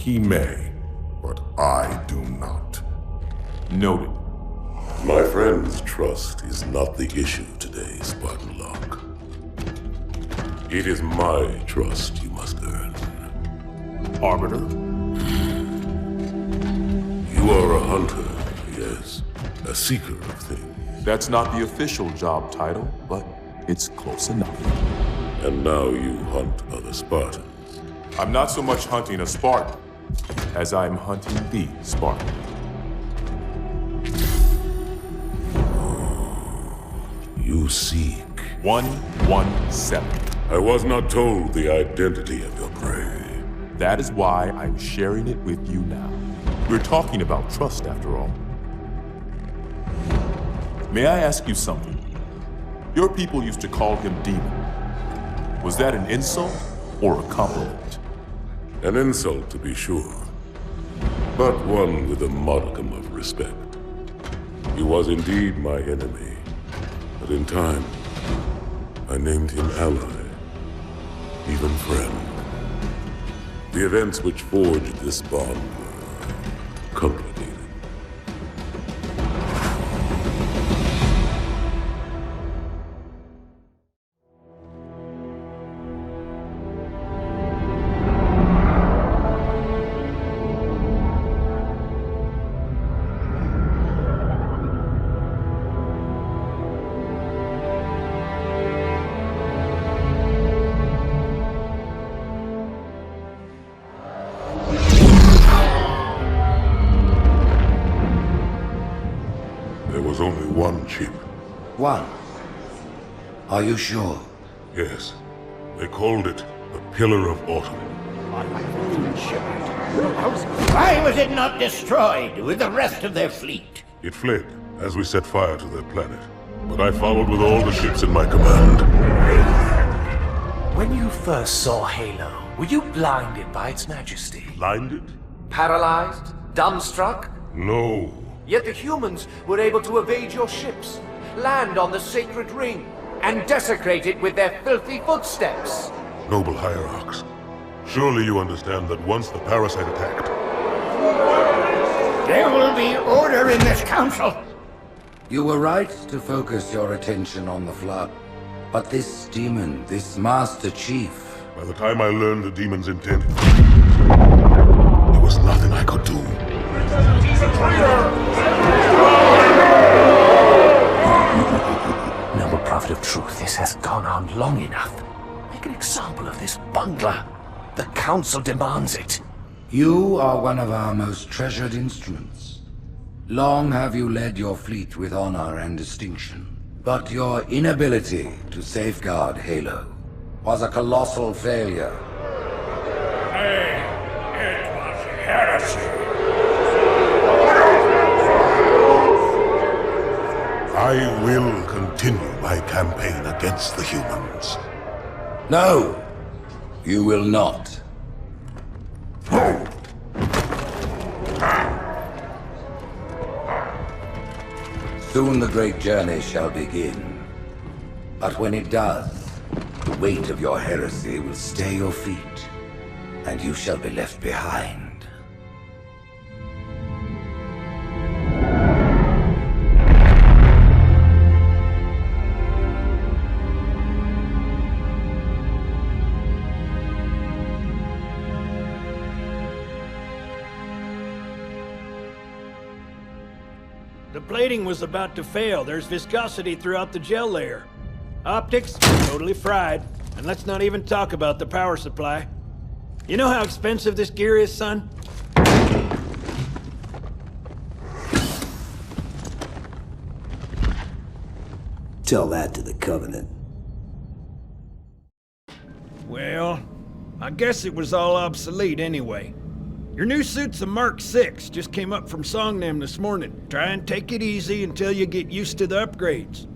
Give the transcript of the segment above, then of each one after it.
He may, but I do not. Noted. My friend's trust is not the issue today, Spartan Locke. It is my trust you must earn. Arbiter? You are a hunter, yes. A seeker of things. That's not the official job title, but it's close enough. And now you hunt other Spartans. I'm not so much hunting a Spartan, as I'm hunting the Spartan. You seek. 117. I was not told the identity of your prey. That is why I'm sharing it with you now. We're talking about trust, after all. May I ask you something? Your people used to call him Demon. Was that an insult or a compliment? An insult, to be sure, but one with a modicum of respect. He was indeed my enemy, but in time, I named him ally, even friend. The events which forged this bond were complicated. There was only one chip. One? Are you sure? Yes. They called it the Pillar of Autumn. Why was it not destroyed with the rest of their fleet? It fled as we set fire to their planet. But I followed with all the ships in my command. When you first saw Halo, were you blinded by its majesty? Blinded? Paralyzed? Dumbstruck? No. Yet the humans were able to evade your ships, land on the sacred ring, and desecrate it with their filthy footsteps. Noble hierarchs, surely you understand that once the parasite attacked... There will be order in this council. You were right to focus your attention on the Flood. But this demon, this Master Chief... By the time I learned the demon's intent, there was nothing I could do. Noble prophet of truth, this has gone on long enough. Make an example of this bungler. The council demands it. You are one of our most treasured instruments. Long have you led your fleet with honor and distinction. But your inability to safeguard Halo was a colossal failure. It was heresy. I will continue my campaign against the humans. No, you will not. Soon the great journey shall begin. But when it does, the weight of your heresy will stay your feet, and you shall be left behind. The plating was about to fail. There's viscosity throughout the gel layer. Optics, totally fried. And let's not even talk about the power supply. You know how expensive this gear is, son? Tell that to the Covenant. Well, I guess it was all obsolete anyway. Your new suit's a Mark 6, just came up from Songnam this morning. Try and take it easy until you get used to the upgrades.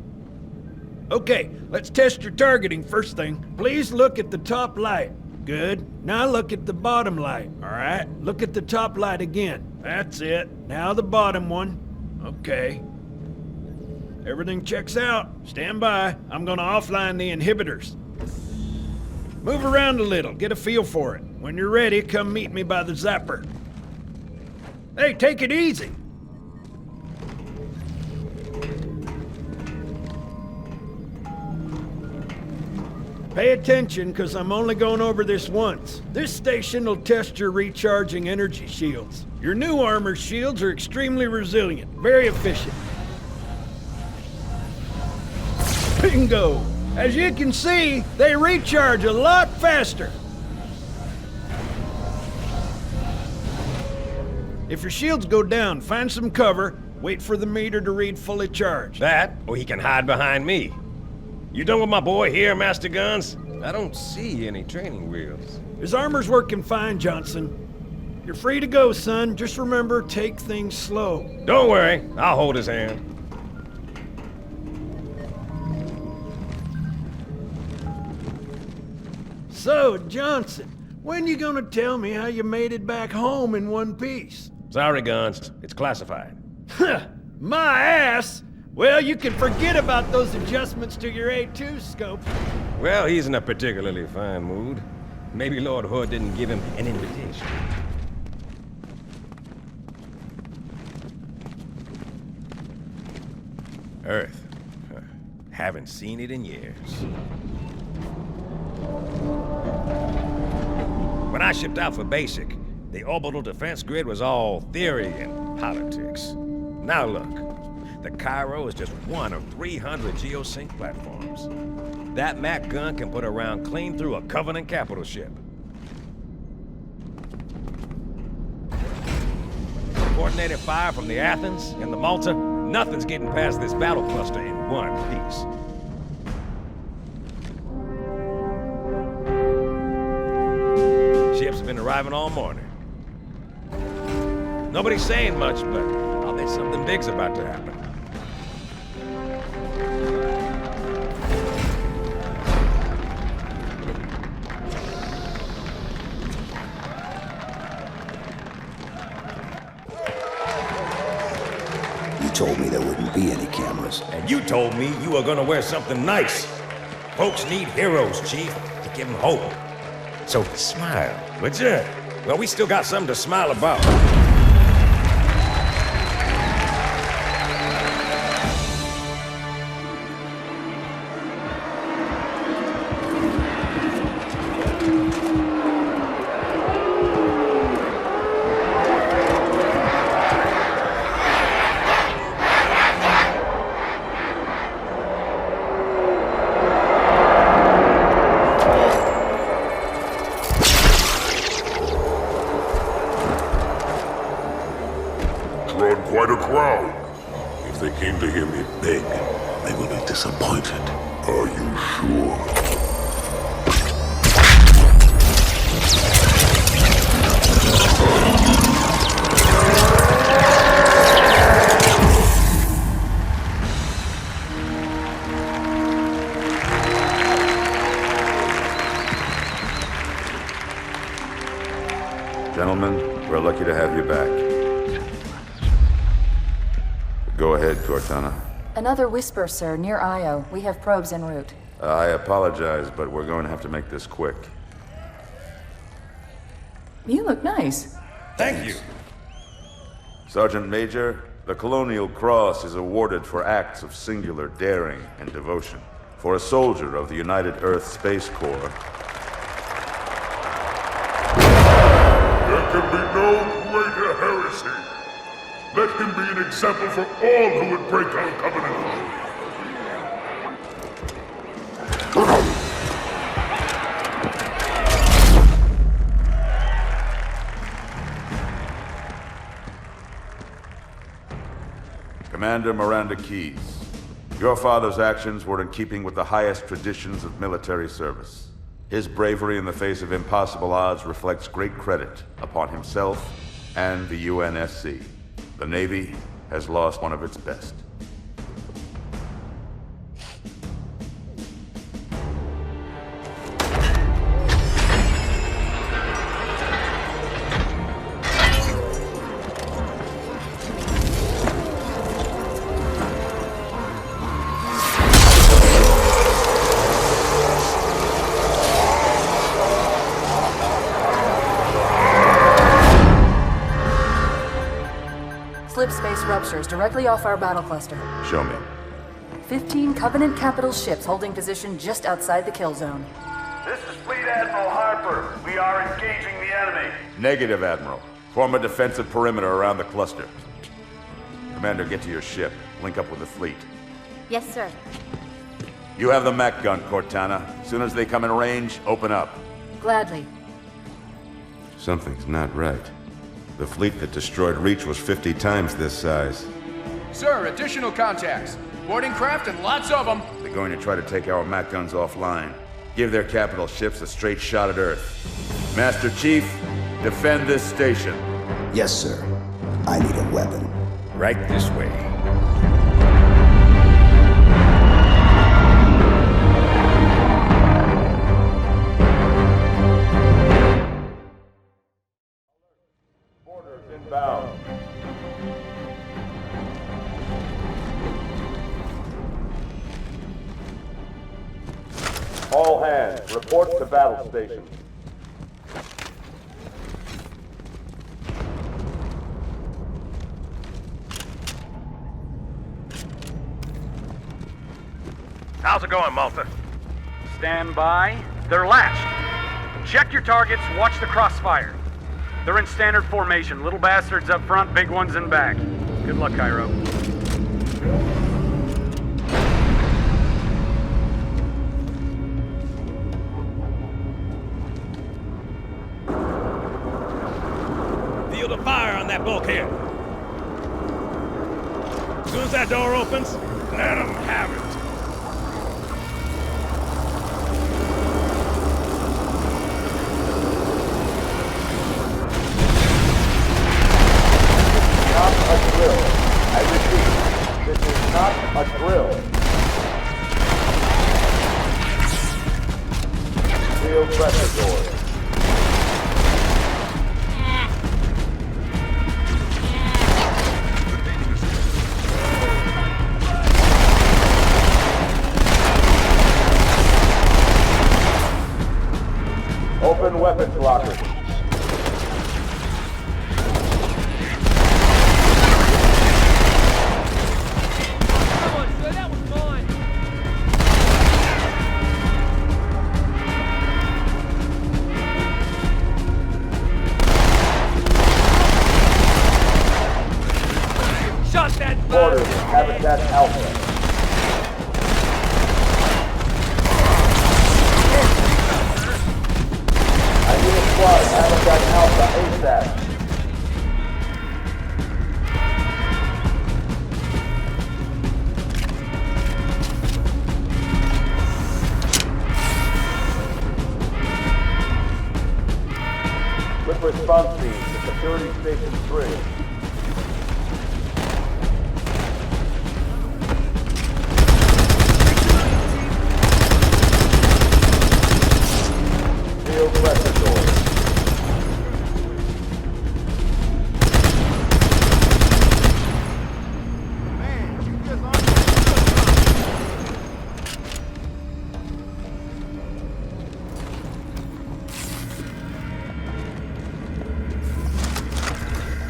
Okay, let's test your targeting first thing. Please look at the top light. Good. Now look at the bottom light, alright? Look at the top light again. That's it. Now the bottom one. Okay. Everything checks out. Stand by. I'm gonna offline the inhibitors. Move around a little, get a feel for it. When you're ready, come meet me by the zapper. Hey, take it easy. Pay attention, because I'm only going over this once. This station will test your recharging energy shields. Your new armor shields are extremely resilient, very efficient. Bingo! As you can see, they recharge a lot faster. If your shields go down, find some cover, wait for the meter to read fully charged. That, or he can hide behind me. You done with my boy here, Master Guns? I don't see any training wheels. His armor's working fine, Johnson. You're free to go, son. Just remember, take things slow. Don't worry, I'll hold his hand. So, Johnson, when you gonna tell me how you made it back home in one piece? Sorry, Guns. It's classified. My ass! Well, you can forget about those adjustments to your A2 scope. Well, he's in a particularly fine mood. Maybe Lord Hood didn't give him an invitation. Earth. Haven't seen it in years. When I shipped out for basic, the orbital defense grid was all theory and politics. Now look. The Cairo is just one of 300 geosync platforms. That Mac gun can put a round clean through a Covenant capital ship. Coordinated fire from the Athens and the Malta, nothing's getting past this battle cluster in one piece. Ships have been arriving all morning. Nobody's saying much, but I'll bet something big's about to happen. You told me there wouldn't be any cameras. And you told me you were gonna wear something nice. Folks need heroes, Chief, to give them hope. So smile, would you? Well, we still got something to smile about. Drawn quite a crowd. If they came to hear me beg, they will be disappointed. Are you sure? Gentlemen, we're lucky to have you back. Go ahead, Cortana. Another whisper, sir, near Io. We have probes en route. I apologize, but we're going to have to make this quick. You look nice. Thank you. Sergeant Major, the Colonial Cross is awarded for acts of singular daring and devotion. For a soldier of the United Earth Space Corps. There can be no greater heresy. Let him be an example for all who would break our covenant. Commander Miranda Keyes, your father's actions were in keeping with the highest traditions of military service. His bravery in the face of impossible odds reflects great credit upon himself and the UNSC. The Navy has lost one of its best. ruptures directly off our battle cluster. Show me. 15 Covenant capital ships holding position just outside the kill zone. This is Fleet Admiral Harper. We are engaging the enemy. Negative, Admiral. Form a defensive perimeter around the cluster. Commander, get to your ship. Link up with the fleet. Yes, sir. You have the mech gun, Cortana. As soon as they come in range, open up. Gladly. Something's not right. The fleet that destroyed Reach was 50 times this size. Sir, additional contacts. Boarding craft and lots of them. They're going to try to take our mech guns offline. Give their capital ships a straight shot at Earth. Master Chief, defend this station. Yes, sir. I need a weapon. Right this way. Orders inbound. All hands, report to battle station. How's it going, Malta? Stand by. They're latched. Check your targets, watch the crossfire. They're in standard formation. Little bastards up front, big ones in back. Good luck, Cairo. Feel the fire on that bulkhead. As soon as that door opens, let them have it. A drill. Seal pressure doors. Open weapons lockers. Orders, Habitat Alpha. I need a squad, Habitat Alpha, ASAP. Quick response team to Security Station 3.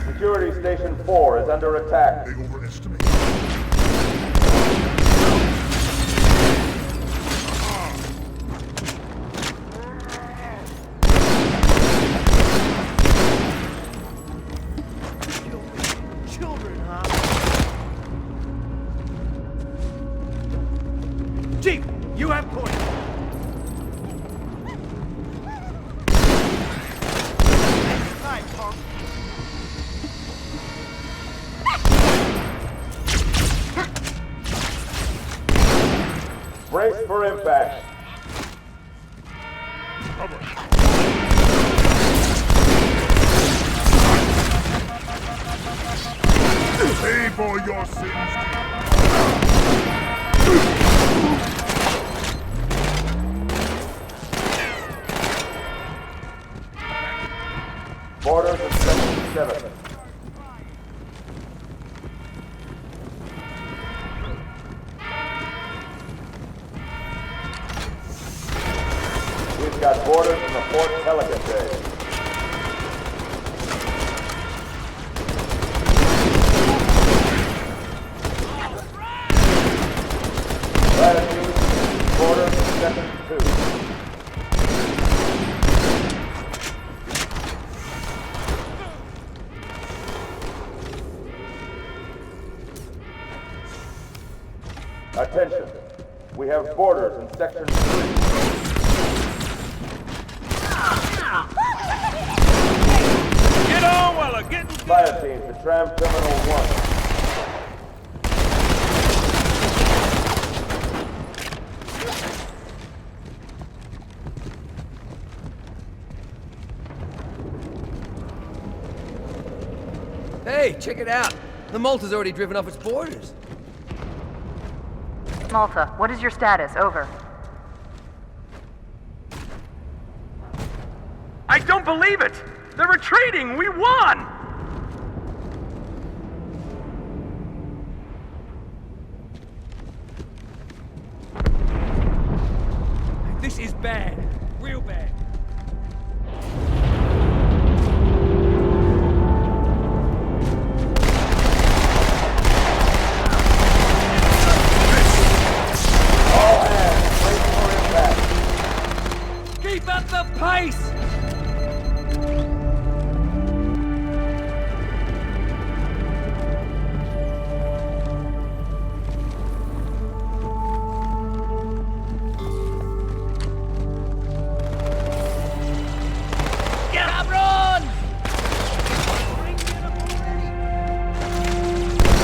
Security Station 4 is under attack. They overestimate. Children, huh? Chief, you have point. Brace for impact. Pay for your sins. Borders of 77. We've got borders from the Fort Pelican Bay. Fire team, order, second 2. Attention. We have boarders in Section 3. Get on while I'm getting Fire team to Tram Terminal 1. Hey, check it out. The Malta's already driven off its boarders. Malta, what is your status? Over. I don't believe it! They're retreating! We won! This is bad. Real bad. Keep up the pace!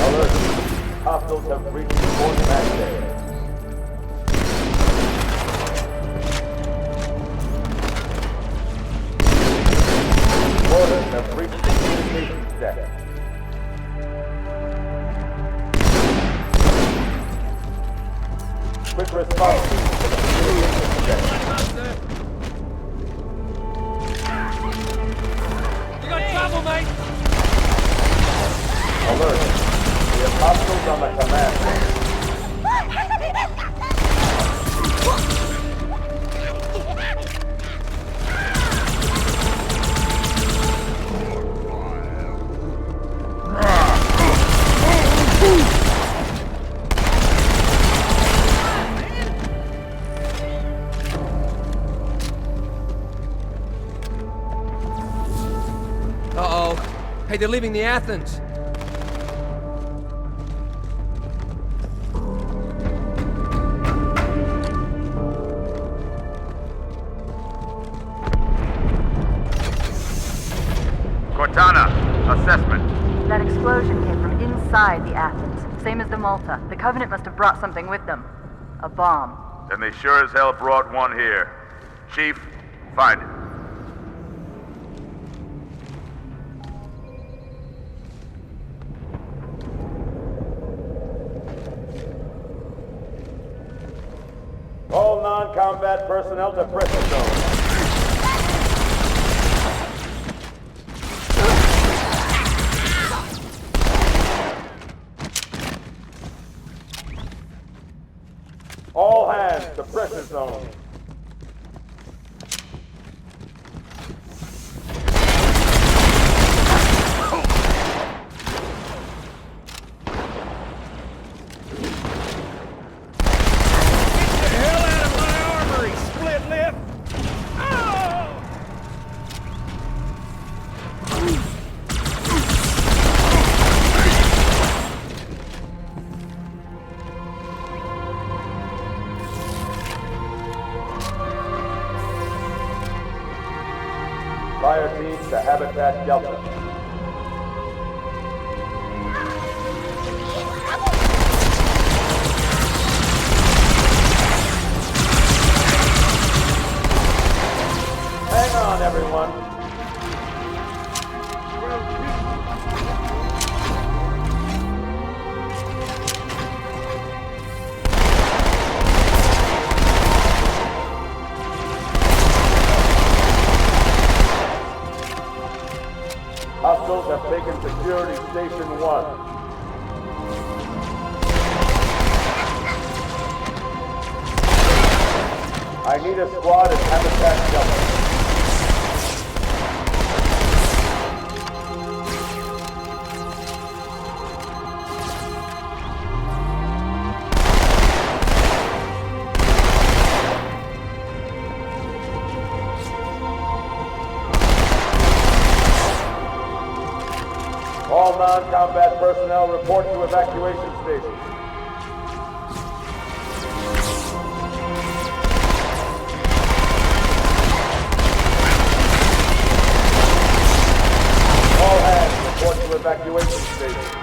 Alert. Hostiles have reached the fourth match day. Boarders have reached the communications deck. Quick response team to the communications deck. You got trouble, mate! Alert. We have hostiles on the command deck. Uh-oh. Hey, they're leaving the Athens. Cortana, assessment. That explosion came from inside the Athens, same as the Malta. The Covenant must have brought something with them. A bomb. Then they sure as hell brought one here. Chief, find it. All non-combat personnel to pressure zone. All hands to pressure zone. Get the hell out of my armory, split lip! Oh! Fire team to Habitat Delta. Hang on, everyone. Hostiles have taken Security Station 1. I need a squad at Habitat Delta. non-combat personnel report to evacuation station. All hands report to evacuation station.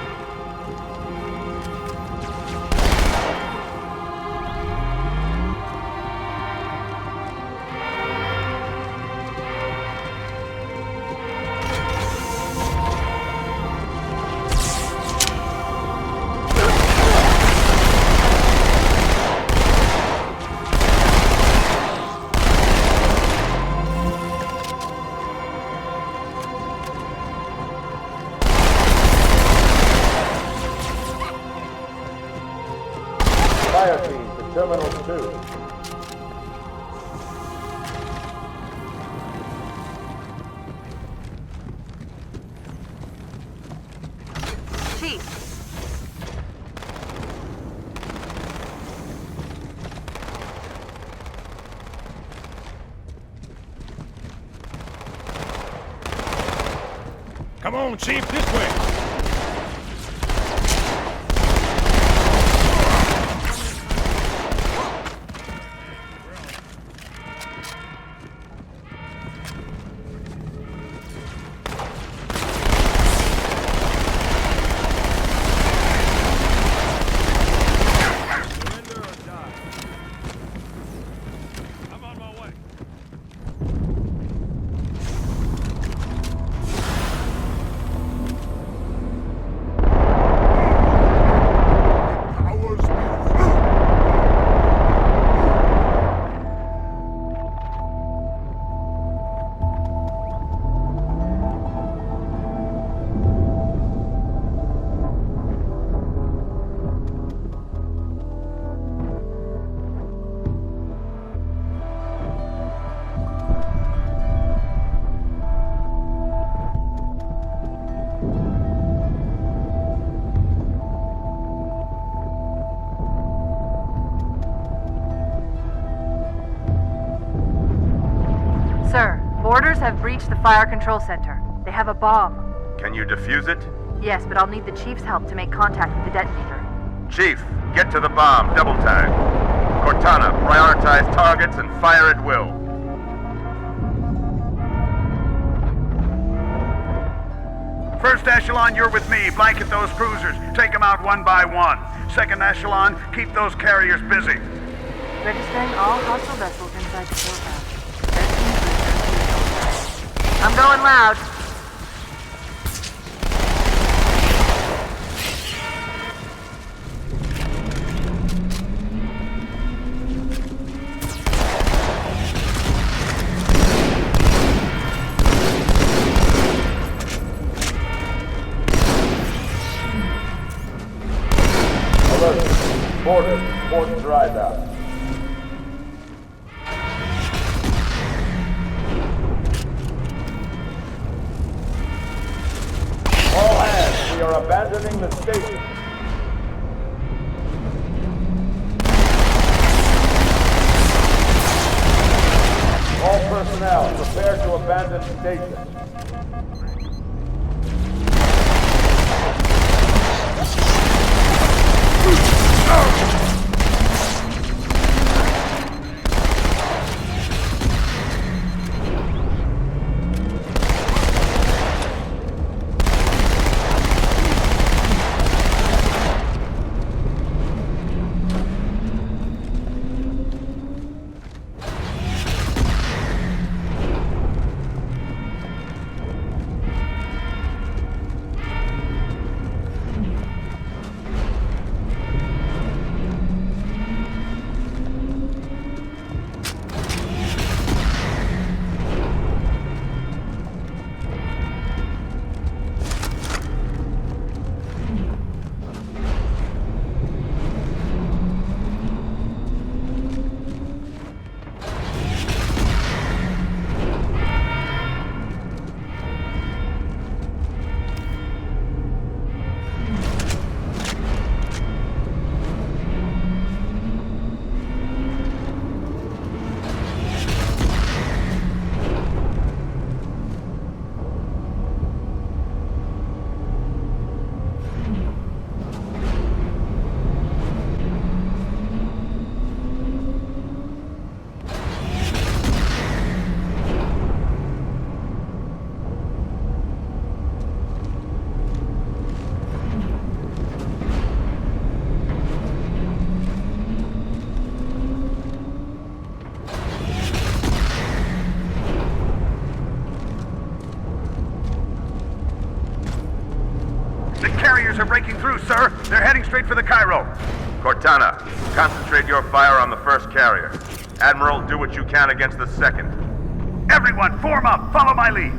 Fire team to Terminal 2. Chief. Come on, Chief, this way. Sir, boarders have breached the fire control center. They have a bomb. Can you defuse it? Yes, but I'll need the Chief's help to make contact with the detonator. Chief, get to the bomb, double time. Cortana, prioritize targets and fire at will. First echelon, you're with me. Blanket those cruisers. Take them out one by one. Second echelon, keep those carriers busy. Registering all hostile vessels inside the field house. I'm going loud. Alert. Border. Port drive out. All hands, we are abandoning the station. All personnel, prepare to abandon station. through, sir. They're heading straight for the Cairo. Cortana, concentrate your fire on the first carrier. Admiral, do what you can against the second. Everyone, form up. Follow my lead.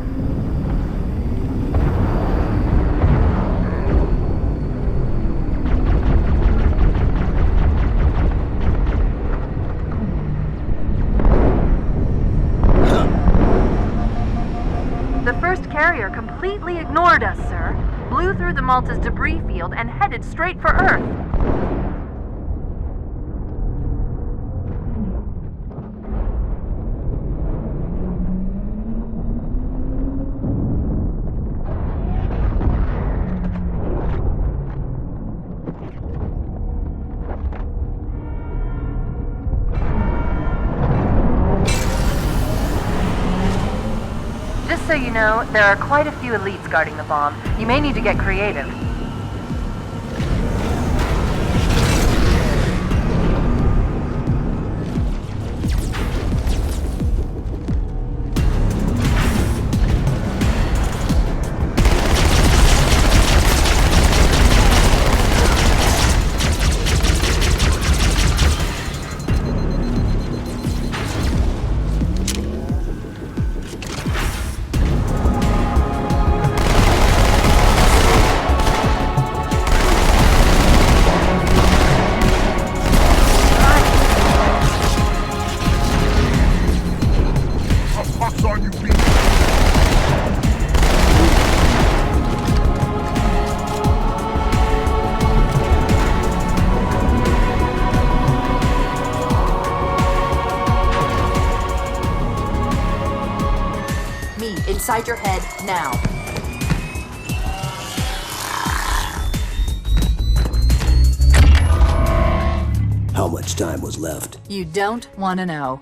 The first carrier completely ignored us, sir. Blew through the Malta's debris field and headed straight for Earth. Just so you know, there are quite a few elites guarding the bomb. You may need to get creative. Inside your head, now. How much time was left? You don't want to know.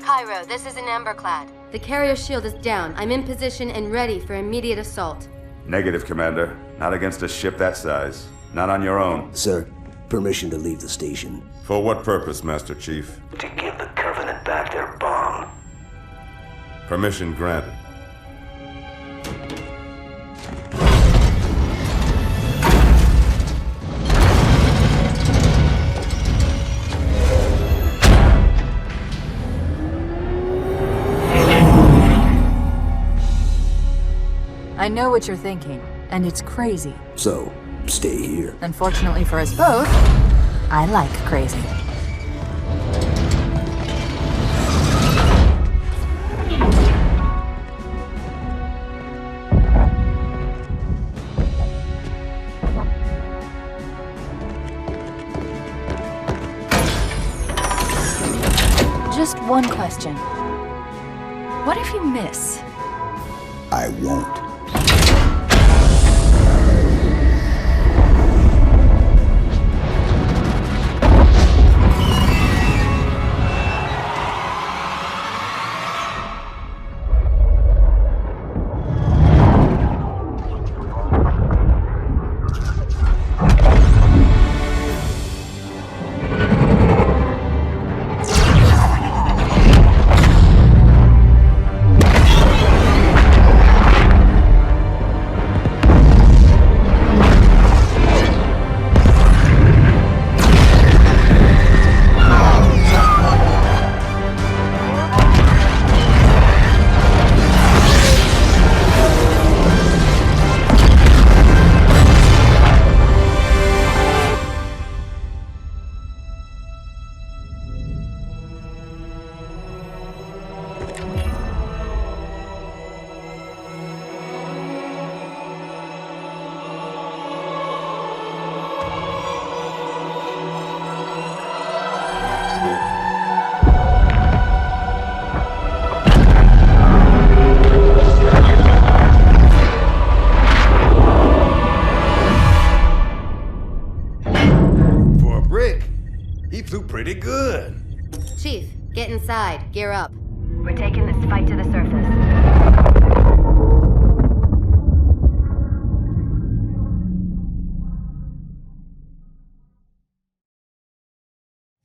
Cairo, this is an Emberclad. The carrier shield is down. I'm in position and ready for immediate assault. Negative, Commander. Not against a ship that size. Not on your own. Sir, permission to leave the station. For what purpose, Master Chief? To give the Covenant back their bomb. Permission granted. I know what you're thinking, and it's crazy. So, stay here. Unfortunately for us both, I like crazy. Just one question. What if you miss? I won't. Pretty good. Chief, get inside. Gear up. We're taking this fight to the surface.